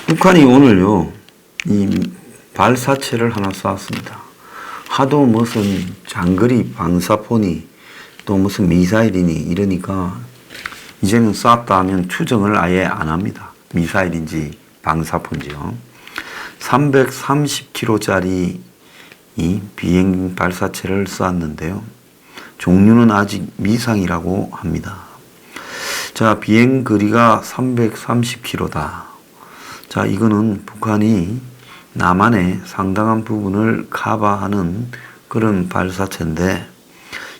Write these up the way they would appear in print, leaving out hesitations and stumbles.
북한이 오늘요, 이 발사체를 하나 쐈습니다. 하도 무슨 장거리 방사포니 또 무슨 미사일이니 이러니까 이제는 쐈다 하면 추정을 아예 안 합니다. 미사일인지 방사포인지요. 330km짜리 이 비행 발사체를 쐈는데요. 종류는 아직 미상이라고 합니다. 자, 비행 거리가 330km다. 자, 이거는 북한이 남한의 상당한 부분을 커버하는 그런 발사체인데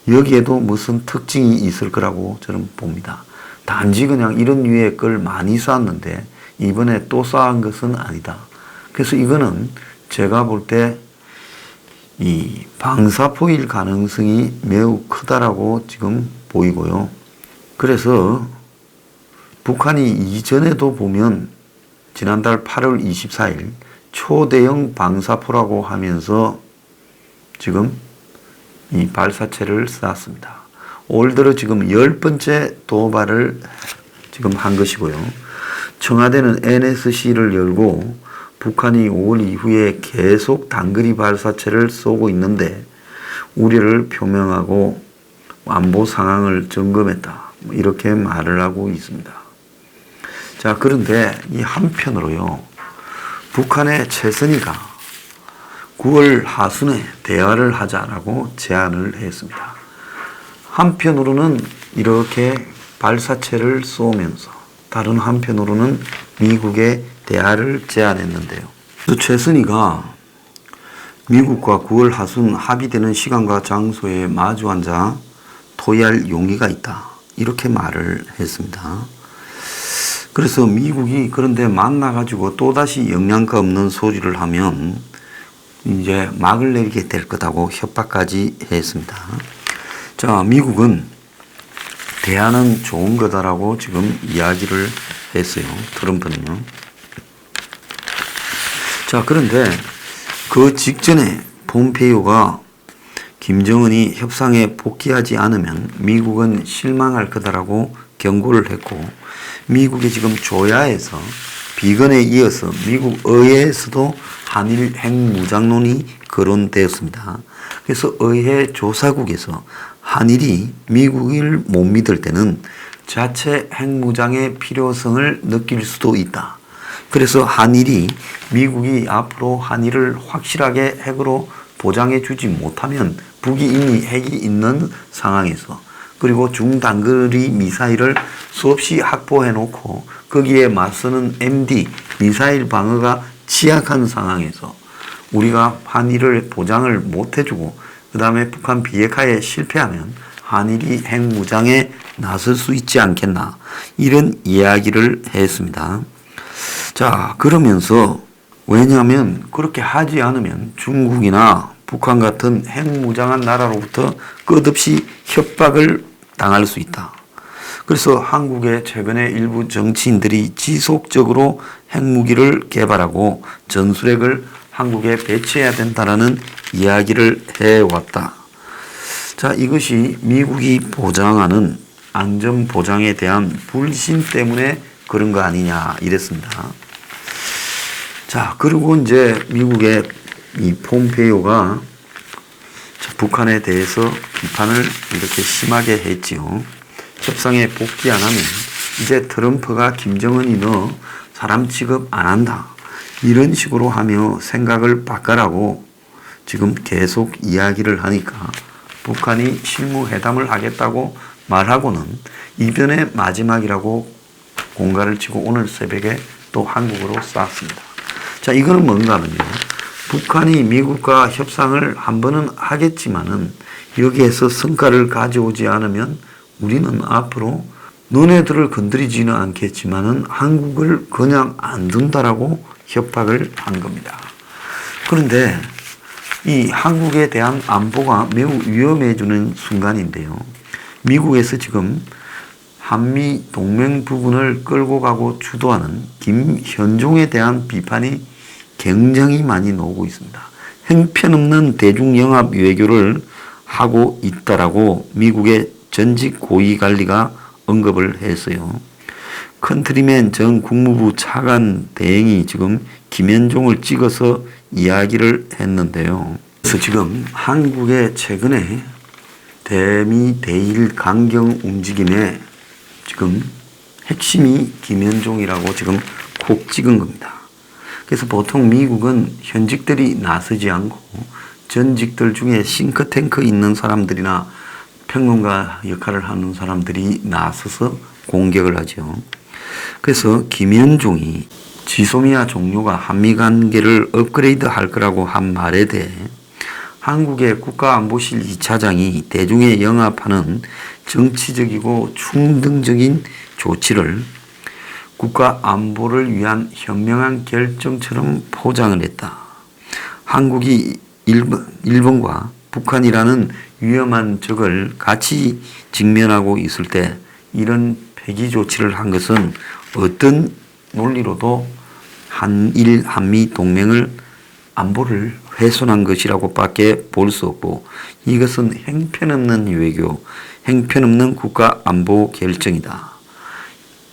여기에도 무슨 특징이 있을 거라고 저는 봅니다. 단지 그냥 이런 류의 걸 많이 쐈는데 이번에 또 쏴한 것은 아니다. 그래서 이거는 제가 볼 때 이 방사포일 가능성이 매우 크다라고 지금 보이고요. 그래서 북한이 이전에도 보면 지난달 8월 24일 초대형 방사포라고 하면서 지금 이 발사체를 쐈습니다. 올 들어 지금 10번째 도발을 지금 한 것이고요. 청와대는 NSC를 열고 북한이 5월 이후에 계속 단거리 발사체를 쏘고 있는데 우려를 표명하고 안보 상황을 점검했다. 이렇게 말을 하고 있습니다. 자, 그런데 이 한편으로요. 북한의 최선희가 9월 하순에 대화를 하자라고 제안을 했습니다. 한편으로는 이렇게 발사체를 쏘면서 다른 한편으로는 미국에 대화를 제안했는데요. 최선희가 미국과 9월 하순 합의되는 시간과 장소에 마주 앉아 토의할 용의가 있다. 이렇게 말을 했습니다. 그래서 미국이 그런데 만나가지고 또다시 영양가 없는 소리를 하면 이제 막을 내리게 될 거다고 협박까지 했습니다. 자, 미국은 대화는 좋은 거다라고 지금 이야기를 했어요. 트럼프는요. 자, 그런데 그 직전에 폼페이오가 김정은이 협상에 복귀하지 않으면 미국은 실망할 거다라고 경고를 했고 미국이 지금 조야에서 비건에 이어서 미국 의회에서도 한일 핵무장론이 거론되었습니다. 그래서 의회 조사국에서 한일이 미국을 못 믿을 때는 자체 핵무장의 필요성을 느낄 수도 있다. 그래서 한일이 미국이 앞으로 한일을 확실하게 핵으로 보장해 주지 못하면 북이 이미 핵이 있는 상황에서 그리고 중단거리 미사일을 수없이 확보해 놓고 거기에 맞서는 MD 미사일 방어가 취약한 상황에서 우리가 한일을 보장을 못 해주고 그 다음에 북한 비핵화에 실패하면 한일이 핵무장에 나설 수 있지 않겠나 이런 이야기를 했습니다. 자, 그러면서 왜냐하면 그렇게 하지 않으면 중국이나 북한 같은 핵무장한 나라로부터 끝없이 협박을 당할 수 있다. 그래서 한국의 최근에 일부 정치인들이 지속적으로 핵무기를 개발하고 전술핵을 한국에 배치해야 된다라는 이야기를 해왔다. 자, 이것이 미국이 보장하는 안전 보장에 대한 불신 때문에 그런 거 아니냐 이랬습니다. 자, 그리고 이제 미국의 이 폼페이오가 북한에 대해서 비판을 이렇게 심하게 했지요. 협상에 복귀 안 하면 이제 트럼프가 김정은이 너 사람 취급 안 한다. 이런 식으로 하며 생각을 바꿔라고 지금 계속 이야기를 하니까 북한이 실무회담을 하겠다고 말하고는 이변의 마지막이라고 공갈을 치고 오늘 새벽에 또 한국으로 쐈습니다. 자, 이거는 뭔가 하면요. 북한이 미국과 협상을 한 번은 하겠지만은 여기에서 성과를 가져오지 않으면 우리는 앞으로 너네들을 건드리지는 않겠지만은 한국을 그냥 안 둔다라고 협박을 한 겁니다. 그런데 이 한국에 대한 안보가 매우 위험해지는 순간인데요. 미국에서 지금 한미 동맹 부분을 끌고 가고 주도하는 김현종에 대한 비판이 굉장히 많이 나오고 있습니다. 형편없는 대중영합 외교를 하고 있다라고 미국의 전직 고위관리가 언급을 했어요. 컨트리맨 전 국무부 차관 대행이 지금 김현종을 찍어서 이야기를 했는데요. 그래서 지금 한국의 최근에 대미 대일 강경 움직임의 지금 핵심이 김현종이라고 지금 콕 찍은 겁니다. 그래서 보통 미국은 현직들이 나서지 않고 전직들 중에 싱크탱크 있는 사람들이나 평론가 역할을 하는 사람들이 나서서 공격을 하죠. 그래서 김현종이 지소미아 종료가 한미 관계를 업그레이드 할 거라고 한 말에 대해 한국의 국가안보실 2차장이 대중에 영합하는 정치적이고 충동적인 조치를 국가안보를 위한 현명한 결정처럼 포장을 했다. 한국이 일본과 북한이라는 위험한 적을 같이 직면하고 있을 때 이런 폐기 조치를 한 것은 어떤 논리로도 한미 동맹을 안보를 훼손한 것이라고 밖에 볼 수 없고 이것은 형편없는 외교, 형편없는 국가 안보 결정이다.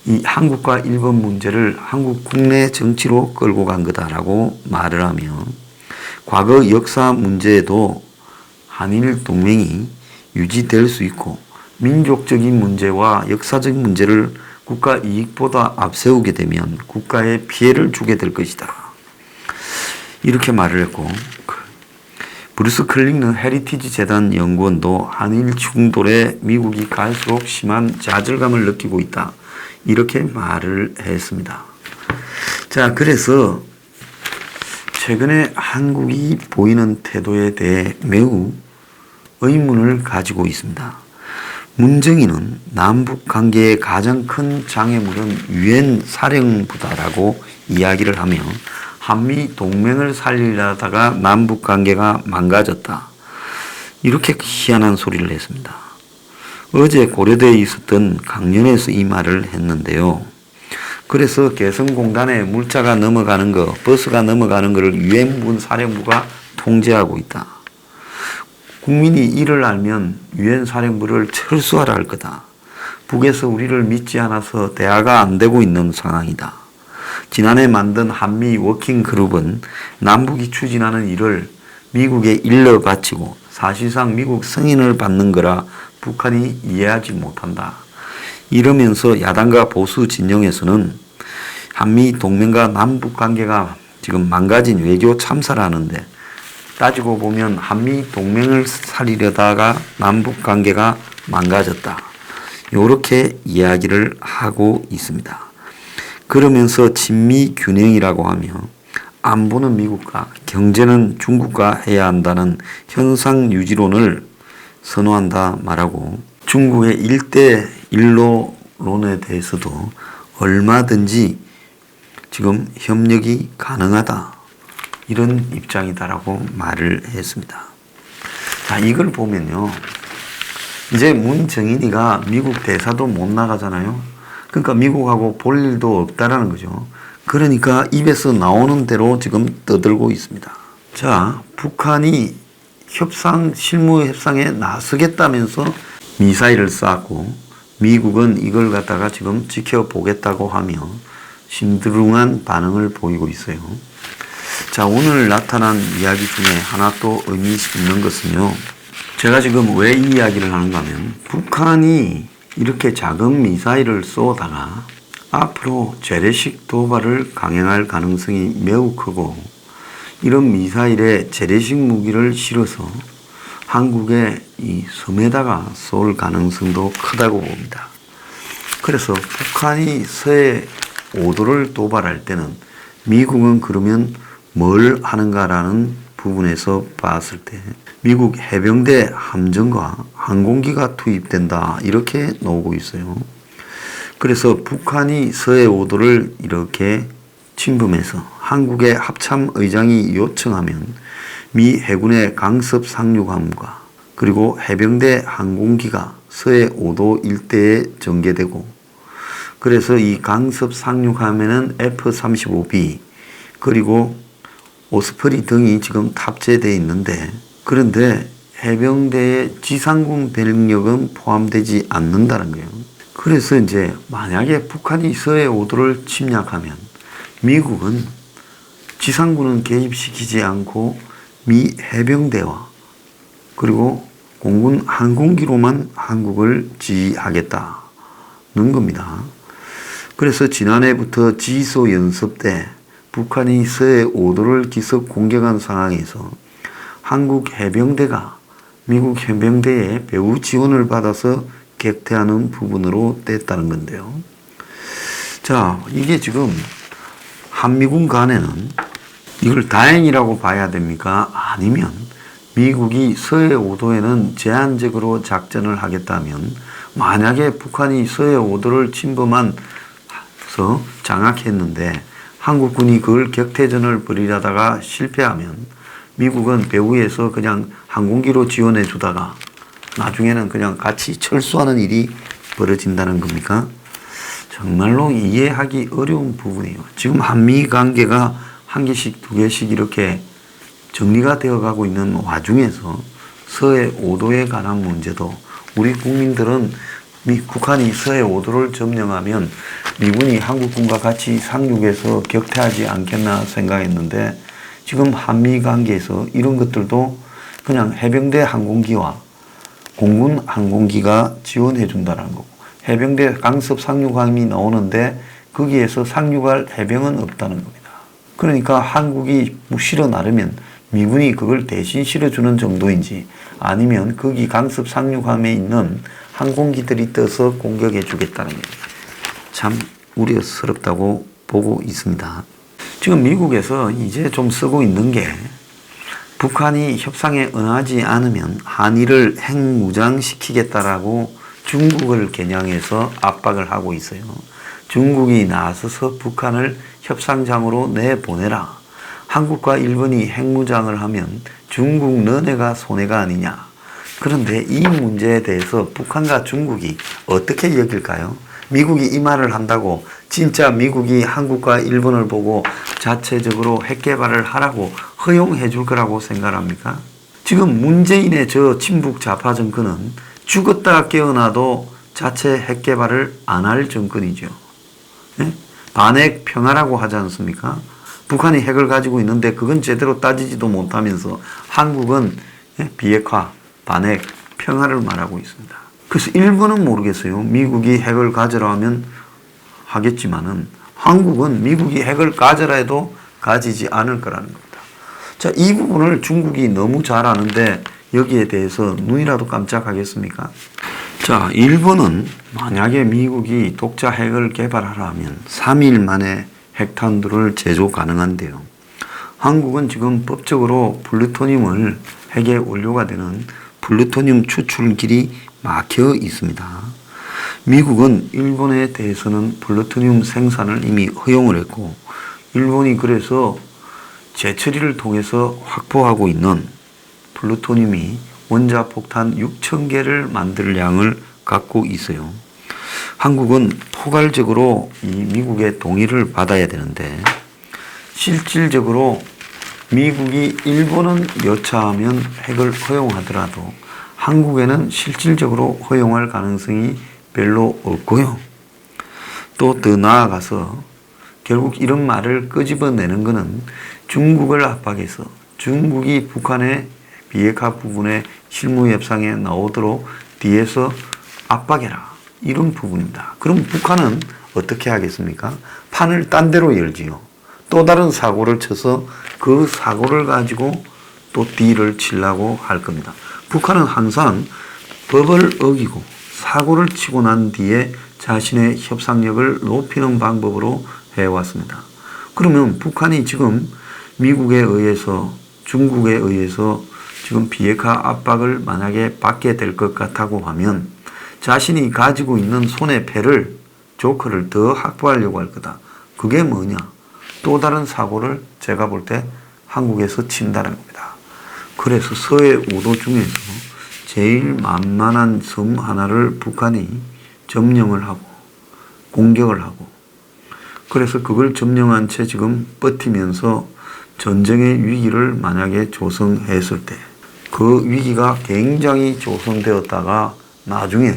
이 한국과 일본 문제를 한국 국내 정치로 끌고 간 거다라고 말을 하며 과거 역사 문제에도 한일 동맹이 유지될 수 있고 민족적인 문제와 역사적 문제를 국가 이익보다 앞세우게 되면 국가에 피해를 주게 될 것이다. 이렇게 말을 했고 브루스 클링런 헤리티지 재단 연구원도 한일 충돌에 미국이 갈수록 심한 좌절감을 느끼고 있다. 이렇게 말을 했습니다. 자, 그래서 최근에 한국이 보이는 태도에 대해 매우 의문을 가지고 있습니다. 문정인은 남북 관계의 가장 큰 장애물은 유엔 사령부다라고 이야기를 하며 한미 동맹을 살리려다가 남북 관계가 망가졌다. 이렇게 희한한 소리를 했습니다. 어제 고려대에 있었던 강연에서 이 말을 했는데요. 그래서 개성공단에 물자가 넘어가는 거, 버스가 넘어가는 것을 유엔군 사령부가 통제하고 있다. 국민이 이를 알면 유엔 사령부를 철수하라 할 거다. 북에서 우리를 믿지 않아서 대화가 안 되고 있는 상황이다. 지난해 만든 한미 워킹그룹은 남북이 추진하는 일을 미국에 일러 바치고 사실상 미국 승인을 받는 거라 북한이 이해하지 못한다. 이러면서 야당과 보수 진영에서는 한미 동맹과 남북 관계가 지금 망가진 외교 참사를 하는데 따지고 보면 한미 동맹을 살리려다가 남북 관계가 망가졌다. 이렇게 이야기를 하고 있습니다. 그러면서 친미 균형이라고 하며 안보는 미국과 경제는 중국과 해야 한다는 현상 유지론을 선호한다 말하고 중국의 1대1로론에 대해서도 얼마든지 지금 협력이 가능하다. 이런 입장이다라고 말을 했습니다. 자, 이걸 보면요. 이제 문정인이가 미국 대사도 못 나가잖아요. 그러니까 미국하고 볼 일도 없다라는 거죠. 그러니까 입에서 나오는 대로 지금 떠들고 있습니다. 자, 북한이 실무 협상에 나서겠다면서 미사일을 쐈고 미국은 이걸 갖다가 지금 지켜보겠다고 하며 심드렁한 반응을 보이고 있어요. 자, 오늘 나타난 이야기 중에 하나 또 의미 있는 것은요. 제가 지금 왜 이 이야기를 하는가 하면 북한이 이렇게 작은 미사일을 쏘다가 앞으로 재래식 도발을 강행할 가능성이 매우 크고 이런 미사일에 재래식 무기를 실어서 한국의 이 섬에다가 쏠 가능성도 크다고 봅니다. 그래서 북한이 서해 5도를 도발할 때는 미국은 그러면 뭘 하는가라는 부분에서 봤을 때 미국 해병대 함정과 항공기가 투입된다 이렇게 나오고 있어요. 그래서 북한이 서해 5도를 이렇게 침범해서 한국의 합참의장이 요청하면 미 해군의 강습 상륙함과 그리고 해병대 항공기가 서해 5도 일대에 전개되고 그래서 이 강습 상륙함에는 F-35B 그리고 오스프리 등이 지금 탑재되어 있는데 그런데 해병대의 지상군 병력은 포함되지 않는다는 거예요. 그래서 이제 만약에 북한이 서해 5도를 침략하면 미국은 지상군은 개입시키지 않고 미 해병대와 그리고 공군 항공기로만 한국을 지휘하겠다는 겁니다. 그래서 지난해부터 지소 연습 때 북한이 서해 5도를 기습 공격한 상황에서 한국 해병대가 미국 해병대의 배후 지원을 받아서 격퇴하는 부분으로 됐다는 건데요. 자, 이게 지금 한미군 간에는 이걸 다행이라고 봐야 됩니까? 아니면 미국이 서해 5도에는 제한적으로 작전을 하겠다면 만약에 북한이 서해 5도를 침범해서 장악했는데 한국군이 그걸 격퇴전을 벌이려다가 실패하면 미국은 배후에서 그냥 항공기로 지원해 주다가 나중에는 그냥 같이 철수하는 일이 벌어진다는 겁니까? 정말로 이해하기 어려운 부분이에요. 지금 한미 관계가 한 개씩 두 개씩 이렇게 정리가 되어 가고 있는 와중에서 서해 5도에 관한 문제도 우리 국민들은 북한이 서해 5도를 점령하면 미군이 한국군과 같이 상륙해서 격퇴하지 않겠나 생각했는데 지금 한미 관계에서 이런 것들도 그냥 해병대 항공기와 공군 항공기가 지원해 준다는 거고 해병대 강습 상륙함이 나오는데 거기에서 상륙할 해병은 없다는 겁니다. 그러니까 한국이 실어 나르면 미군이 그걸 대신 실어주는 정도인지 아니면 거기 강습 상륙함에 있는 항공기들이 떠서 공격해 주겠다는 게 참 우려스럽다고 보고 있습니다. 지금 미국에서 이제 좀 쓰고 있는 게 북한이 협상에 응하지 않으면 한일을 핵무장시키겠다라고 중국을 겨냥해서 압박을 하고 있어요. 중국이 나서서 북한을 협상장으로 내보내라. 한국과 일본이 핵무장을 하면 중국 너네가 손해가 아니냐. 그런데 이 문제에 대해서 북한과 중국이 어떻게 여길까요? 미국이 이 말을 한다고 진짜 미국이 한국과 일본을 보고 자체적으로 핵 개발을 하라고 허용해 줄 거라고 생각합니까? 지금 문재인의 저 친북 좌파 정권은 죽었다 깨어나도 자체 핵 개발을 안 할 정권이죠. 네? 반핵 평화라고 하지 않습니까? 북한이 핵을 가지고 있는데 그건 제대로 따지지도 못하면서 한국은 비핵화, 반핵, 평화를 말하고 있습니다. 그래서 일본은 모르겠어요. 미국이 핵을 가져라 하면 하겠지만은 한국은 미국이 핵을 가져라 해도 가지지 않을 거라는 겁니다. 자, 이 부분을 중국이 너무 잘 아는데 여기에 대해서 눈이라도 깜짝하겠습니까? 자, 일본은 만약에 미국이 독자 핵을 개발하라 하면 3일 만에 핵탄두를 제조 가능한데요. 한국은 지금 법적으로 플루토늄을 핵의 원료가 되는 플루토늄 추출길이 막혀 있습니다. 미국은 일본에 대해서는 플루토늄 생산을 이미 허용을 했고 일본이 그래서 재처리를 통해서 확보하고 있는 플루토늄이 원자폭탄 6,000개를 만들 양을 갖고 있어요. 한국은 포괄적으로 이 미국의 동의를 받아야 되는데 실질적으로 미국이 일본은 여차하면 핵을 허용하더라도 한국에는 실질적으로 허용할 가능성이 별로 없고요. 또 더 나아가서 결국 이런 말을 끄집어내는 것은 중국을 압박해서 중국이 북한의 비핵화 부분에 실무협상에 나오도록 뒤에서 압박해라. 이런 부분입니다. 그럼 북한은 어떻게 하겠습니까? 판을 딴 데로 열지요. 또 다른 사고를 쳐서 그 사고를 가지고 또 뒤를 치려고 할 겁니다. 북한은 항상 법을 어기고 사고를 치고 난 뒤에 자신의 협상력을 높이는 방법으로 해왔습니다. 그러면 북한이 지금 미국에 의해서 중국에 의해서 지금 비핵화 압박을 만약에 받게 될 것 같다고 하면 자신이 가지고 있는 손의 패를 조커를 더 확보하려고 할 거다. 그게 뭐냐? 또 다른 사고를 제가 볼 때 한국에서 친다는 겁니다. 그래서 서해 5도 중에서 제일 만만한 섬 하나를 북한이 점령을 하고 공격을 하고 그래서 그걸 점령한 채 지금 버티면서 전쟁의 위기를 만약에 조성했을 때 그 위기가 굉장히 조성되었다가 나중에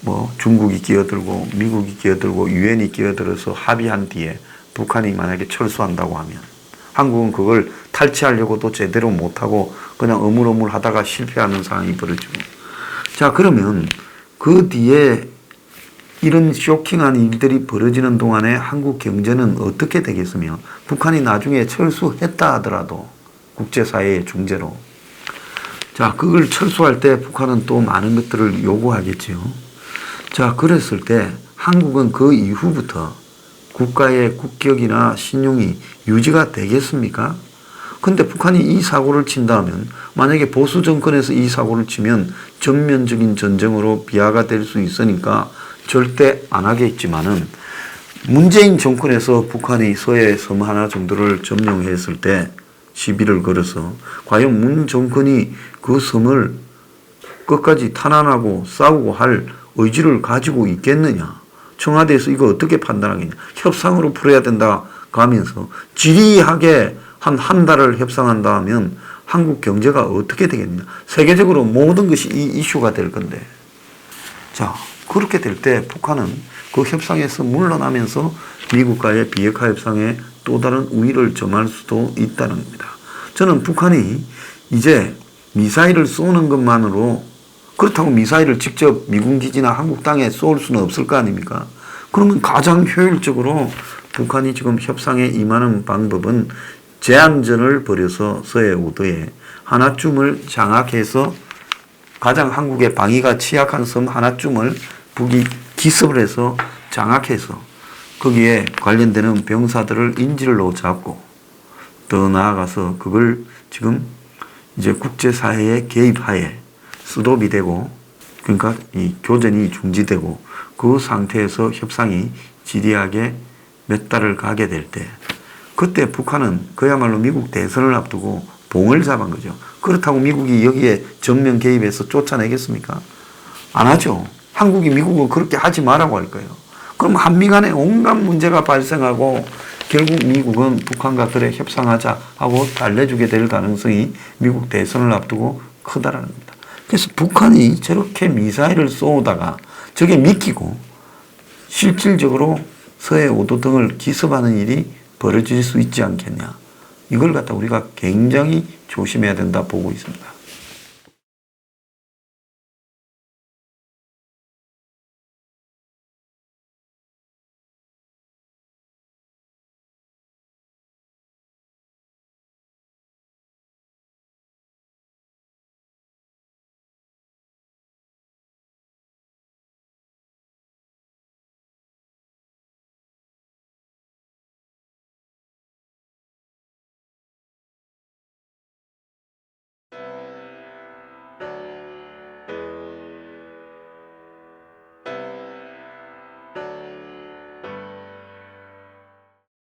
뭐 중국이 끼어들고 미국이 끼어들고 유엔이 끼어들어서 합의한 뒤에 북한이 만약에 철수한다고 하면 한국은 그걸 탈취하려고도 제대로 못하고 그냥 어물어물 하다가 실패하는 상황이 벌어지고. 자, 그러면 그 뒤에 이런 쇼킹한 일들이 벌어지는 동안에 한국 경제는 어떻게 되겠으며, 북한이 나중에 철수했다 하더라도 국제사회의 중재로, 자, 그걸 철수할 때 북한은 또 많은 것들을 요구하겠지요. 자, 그랬을 때 한국은 그 이후부터 국가의 국격이나 신용이 유지가 되겠습니까? 근데 북한이 이 사고를 친다면, 만약에 보수 정권에서 이 사고를 치면 전면적인 전쟁으로 비화가 될 수 있으니까 절대 안 하겠지만은, 문재인 정권에서 북한이 서해 섬 하나 정도를 점령했을 때 시비를 걸어서 과연 문 정권이 그 섬을 끝까지 탄압하고 싸우고 할 의지를 가지고 있겠느냐? 청와대에서 이거 어떻게 판단하겠냐? 협상으로 풀어야 된다 가면서 지리하게 한 달을 협상한다 하면 한국 경제가 어떻게 되겠냐? 세계적으로 모든 것이 이 이슈가 될 건데. 자, 그렇게 될 때 북한은 그 협상에서 물러나면서 미국과의 비핵화 협상에 또 다른 우위를 점할 수도 있다는 겁니다. 저는 북한이 이제 미사일을 쏘는 것만으로, 그렇다고 미사일을 직접 미군 기지나 한국 땅에 쏠 수는 없을 거 아닙니까? 그러면 가장 효율적으로 북한이 지금 협상에 임하는 방법은 제한전을 벌여서 서해 우도에 하나쯤을 장악해서 가장 한국의 방위가 취약한 섬 하나쯤을 북이 기습을 해서 장악해서 거기에 관련되는 병사들을 인질로 잡고, 더 나아가서 그걸 지금 이제 국제사회의 개입하에 스톱이 되고, 그러니까 이 교전이 중지되고 그 상태에서 협상이 지리하게 몇 달을 가게 될 때, 그때 북한은 그야말로 미국 대선을 앞두고 봉을 잡은 거죠. 그렇다고 미국이 여기에 정면 개입해서 쫓아내겠습니까? 안 하죠. 한국이 미국은 그렇게 하지 말라고 할 거예요. 그럼 한미 간에 온갖 문제가 발생하고 결국 미국은 북한과 그래 협상하자 하고 달래주게 될 가능성이 미국 대선을 앞두고 크다라는 겁니다. 그래서 북한이 저렇게 미사일을 쏘다가 저게 믿기고 실질적으로 서해 5도 등을 기습하는 일이 벌어질 수 있지 않겠냐. 이걸 갖다 우리가 굉장히 조심해야 된다 보고 있습니다.